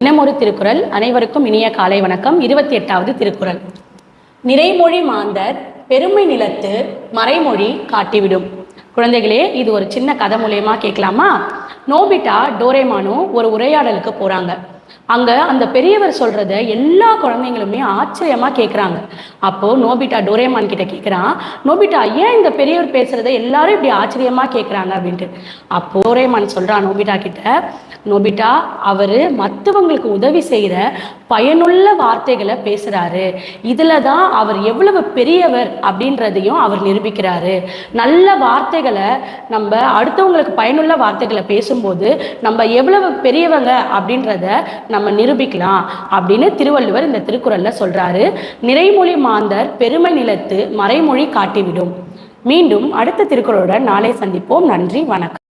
தினமொரு திருக்குறள். அனைவருக்கும் இனிய காலை வணக்கம். 28வது திருக்குறள். நிறைமொழி மாந்தர் பெருமை நிலத்து மறைமொழி காட்டிவிடும். குழந்தைகளே, இது ஒரு சின்ன கதை மூலயமா கேட்கலாமா? நோபிட்டா டோரேமானும் ஒரு உரையாடலுக்கு போறாங்க. அங்க அந்த பெரியவர் சொல்றத எல்லா குழந்தைங்களுமே ஆச்சரியமா கேட்குறாங்க. அப்போ நோபிட்டா டோரேமான் கிட்ட கேட்குறான், நோபிட்டா ஏன் இந்த பெரியவர் பேசுறத எல்லாரும் இப்படி ஆச்சரியமா கேட்குறாங்க அப்படின்ட்டு. அப்போ டோரேமான் சொல்றான் நோபிட்டா கிட்ட, நோபிட்டா அவர் மற்றவங்களுக்கு உதவி செய்கிற பயனுள்ள வார்த்தைகளை பேசுகிறாரு. இதில் தான் அவர் எவ்வளவு பெரியவர் அப்படின்றதையும் அவர் நிரூபிக்கிறாரு. நல்ல வார்த்தைகளை நம்ம அடுத்தவங்களுக்கு பயனுள்ள வார்த்தைகளை பேசும்போது நம்ம எவ்வளவு பெரியவங்க அப்படின்றத நம்ம நிரூபிக்கலாம் அப்படின்னு திருவள்ளுவர் இந்த திருக்குறளில் சொல்கிறாரு. நிறைமொழி மாந்தர் பெருமை நிலத்து மறைமொழி காட்டிவிடும். மீண்டும் அடுத்த திருக்குறளுடன் நாளை சந்திப்போம். நன்றி, வணக்கம்.